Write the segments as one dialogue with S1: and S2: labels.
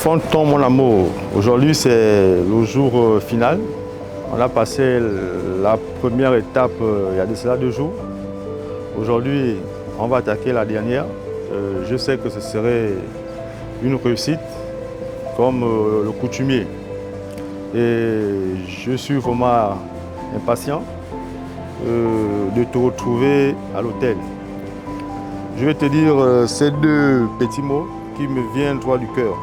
S1: Fonton, mon amour, aujourd'hui c'est le jour final. On a passé la première étape il y a de cela 2 jours. Aujourd'hui, on va attaquer la dernière. Je sais que ce serait une réussite comme le coutumier. Et je suis vraiment impatient de te retrouver à l'hôtel. Je vais te dire ces 2 petits mots qui me viennent droit du cœur.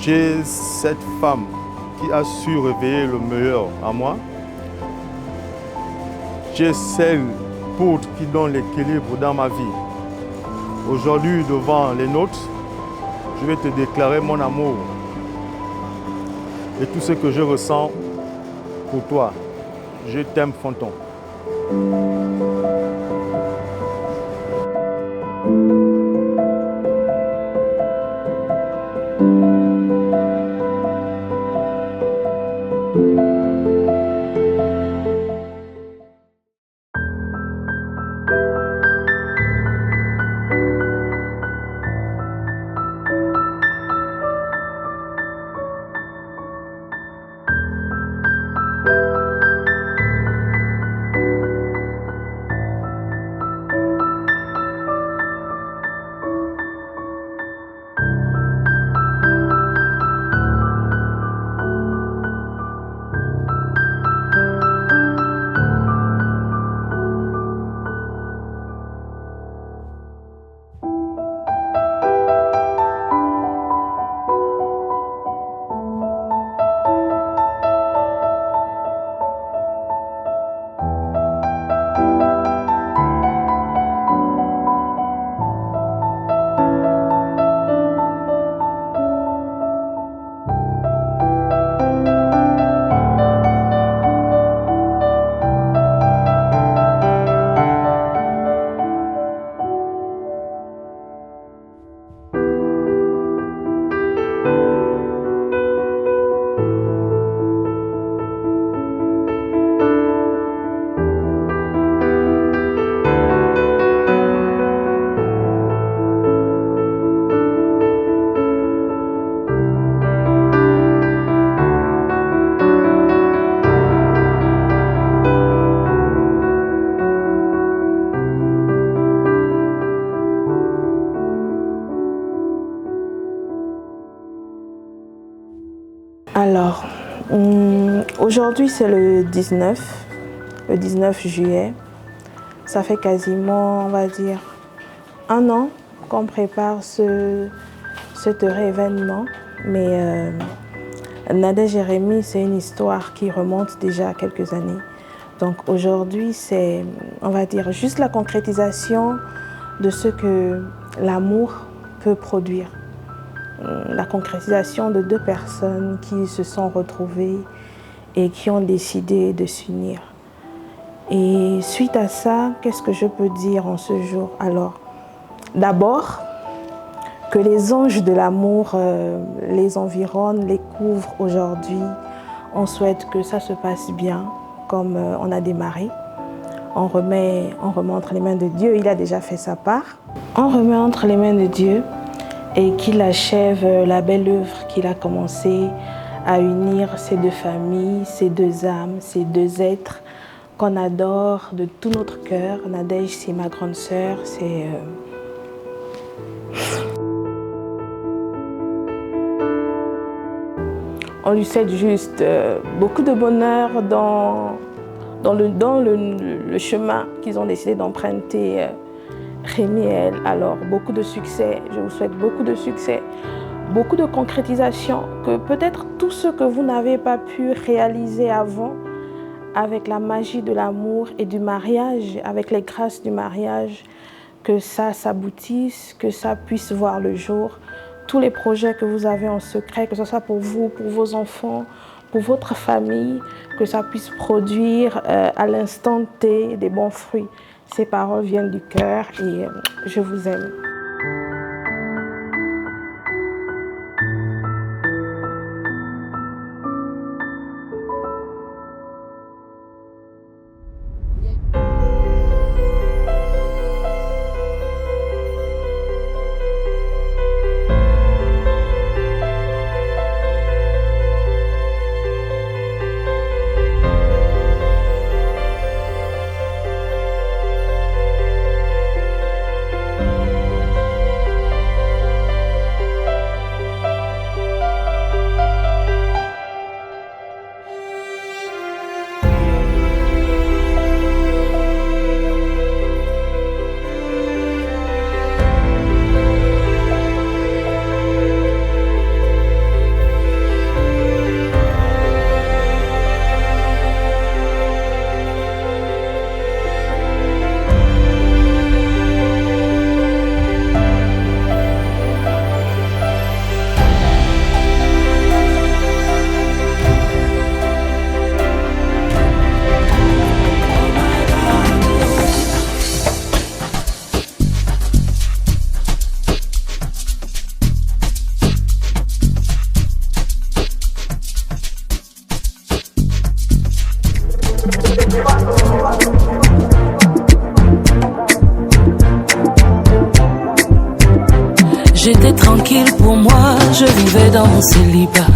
S1: J'ai cette femme qui a su réveiller le meilleur en moi. J'ai celle qui donne l'équilibre dans ma vie. Aujourd'hui, devant les nôtres, je vais te déclarer mon amour et tout ce que je ressens pour toi. Je t'aime, Fonton.
S2: Alors, aujourd'hui c'est le 19 juillet. Ça fait quasiment, on va dire, 1 an qu'on prépare cet heureux événement. Mais Nadège et Rémi, c'est une histoire qui remonte déjà à quelques années. Donc aujourd'hui, c'est, on va dire, juste la concrétisation de ce que l'amour peut produire. La concrétisation de 2 personnes qui se sont retrouvées et qui ont décidé de s'unir. Et suite à ça, qu'est-ce que je peux dire en ce jour? Alors, d'abord, que les anges de l'amour les environnent, les couvrent aujourd'hui. On souhaite que ça se passe bien, comme on a démarré. On remet entre les mains de Dieu, il a déjà fait sa part. On remet entre les mains de Dieu et qu'il achève la belle œuvre qu'il a commencé à unir ces 2 familles, ces 2 âmes, ces 2 êtres qu'on adore de tout notre cœur. Nadège, c'est ma grande sœur, c'est... On lui souhaite juste beaucoup de bonheur dans le chemin qu'ils ont décidé d'emprunter, Rémi et elle. Alors, beaucoup de succès, je vous souhaite beaucoup de succès, beaucoup de concrétisation, que peut-être tout tout ce que vous n'avez pas pu réaliser avant, avec la magie de l'amour et du mariage, avec les grâces du mariage, que ça s'aboutisse, que ça puisse voir le jour. Tous les projets que vous avez en secret, que ce soit pour vous, pour vos enfants, pour votre famille, que ça puisse produire à l'instant T des bons fruits. Ces paroles viennent du cœur et je vous aime.
S3: J'étais tranquille pour moi, je vivais dans mon célibat.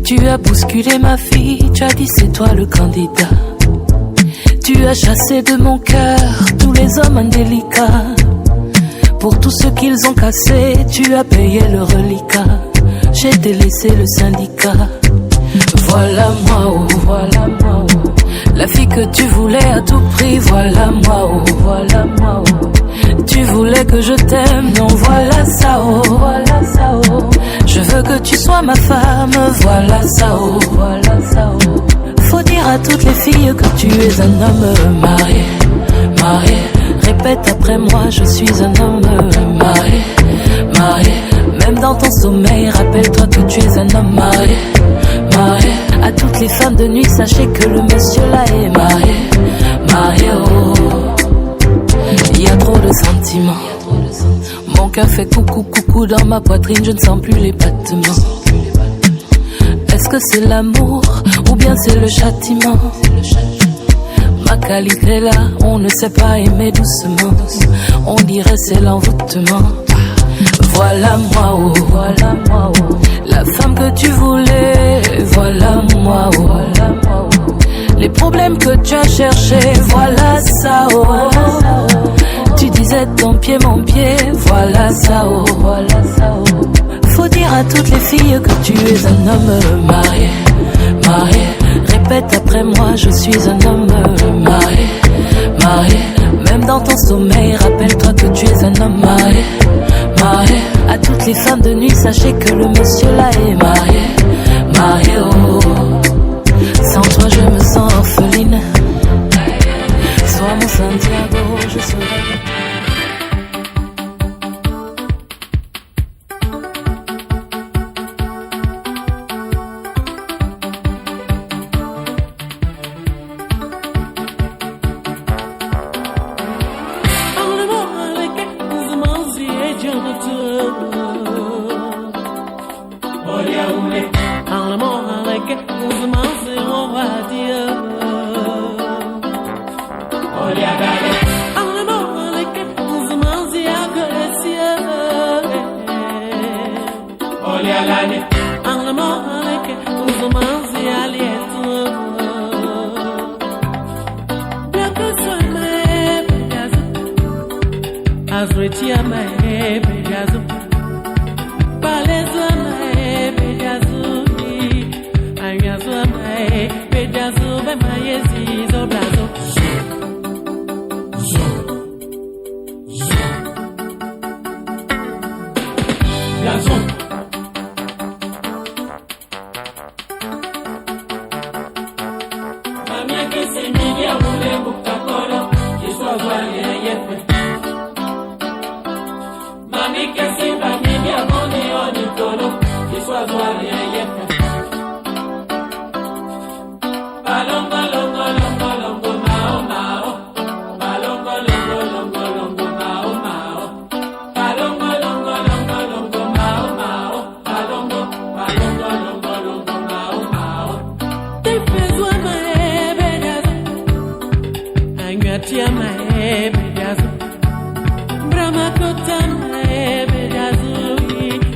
S3: Tu as bousculé ma fille, tu as dit c'est toi le candidat. Tu as chassé de mon cœur tous les hommes indélicats. Pour tout ce qu'ils ont cassé, tu as payé le reliquat. J'ai délaissé le syndicat. Voilà moi, oh, voilà moi, oh. La fille que tu voulais à tout prix, voilà moi, oh, voilà moi, oh. Tu voulais que je t'aime, non, voilà ça, oh, voilà ça, oh. Je veux que tu sois ma femme, voilà ça, oh, voilà ça, oh. Faut dire à toutes les filles que tu es un homme marié, marié. Répète après moi, je suis un homme marié, marié. Même dans ton sommeil, rappelle-toi que tu es un homme marié, marié. À toutes les femmes de nuit, sachez que le monsieur là est marié, marié, oh. Il y a trop de sentiments. Mon cœur fait coucou, coucou dans ma poitrine, je ne sens plus les battements. Est-ce que c'est l'amour ou bien c'est le châtiment? Ma qualité là, on ne sait pas aimer doucement. On dirait c'est l'envoûtement. Voilà moi, oh, voilà moi, oh. La femme que tu voulais, voilà moi, oh, voilà moi, oh. Les problèmes que tu as cherchés, voilà ça, oh. Tu disais ton pied, mon pied, voilà ça, oh, voilà ça, oh. Faut dire à toutes les filles que tu es un homme marié, marié. Répète après moi, je suis un homme marié, marié. Même dans ton sommeil, rappelle-toi que tu es un homme marié, marié. À toutes les femmes de nuit, sachez que le monsieur là est marié, marié, oh. Sans toi, je me sens orpheline. Sois mon Santiago, je serai.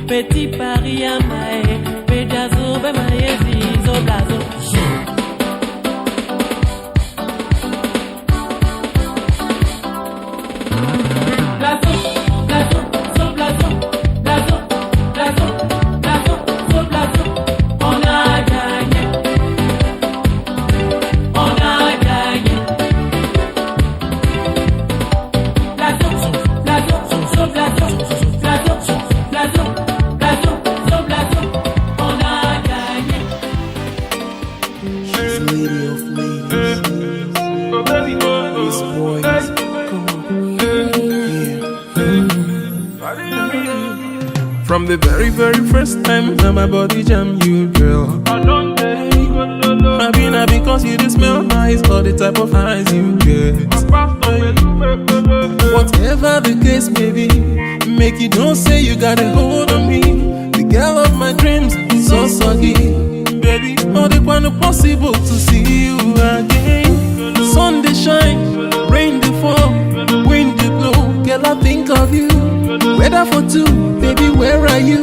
S4: Petit Paris à Maé, Pédazo, Bemaye, Zizo, Blazo.
S5: From the very, very first time that my body jam you, girl. Maybe not because you just smell nice or the type of eyes you get. Whatever the case may be, make you don't say you got a hold on me. The girl of my dreams is so soggy, baby. All the one possible to see you again. Sun they shine, rain they fall, wind they blow. Girl, I think of you. Weather for two, baby, where are you?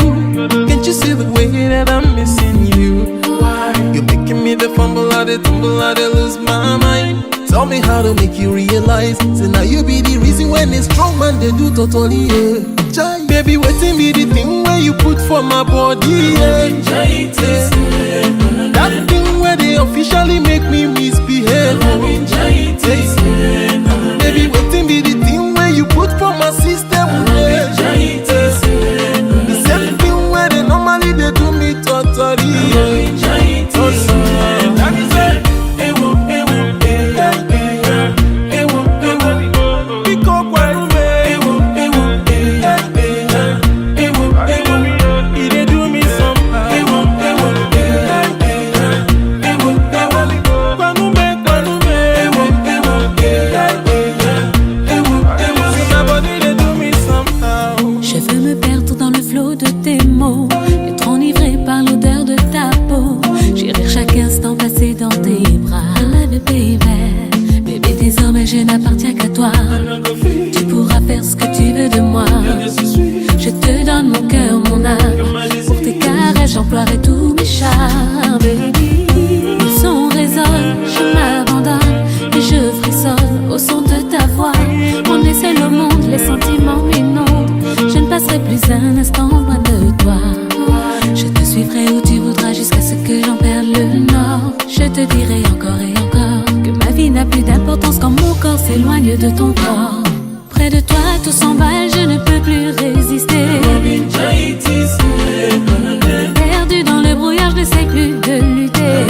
S5: Can't you see the way that I'm missing you? Why? You're making me the fumble, I the tumble, I the lose my mind. Tell me how to make you realize. So now you be the reason when it's strong man they do totally, yeah. Baby, waiting be the thing where you put for my body, yeah. That thing where they officially make me misbehave. Baby, waiting be the thing where you put for my system, yeah. The same thing where they normally they do me totally, yeah. That is it.
S3: Je n'appartiens qu'à toi. Tu pourras faire ce que tu veux de moi. Je te donne mon cœur, mon âme. Pour tes caresses, j'emploierai tous mes charmes, baby. Le son résonne, je m'abandonne et je frissonne au son de ta voix. On est seul au monde, les sentiments m'inondent. Je ne passerai plus un instant loin de toi. Je te suivrai où tu voudras jusqu'à ce que j'en perde le nord. Je te dirai encore et encore que ma vie n'a plus d'importance quand mon corps s'éloigne de ton corps. Près de toi tout s'emballe, je ne peux plus résister. Perdu dans le brouillard, je ne sais plus de lutter.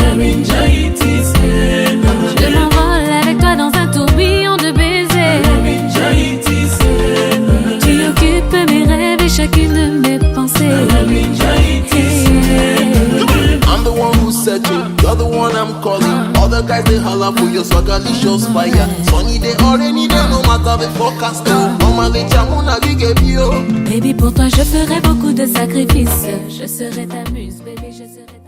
S3: Je m'envole avec toi dans un tourbillon de baisers. Tu occupes mes rêves et chacune de mes pensées.
S6: I'm the one who said you, you're the one I'm calling. All the guys they holler for your swagalicious fire. Sunny day or rainy day, no matter the forecast. Normally jamuna we give you.
S3: Baby, pour toi je ferai beaucoup de sacrifices. Je serai ta muse, baby, je serai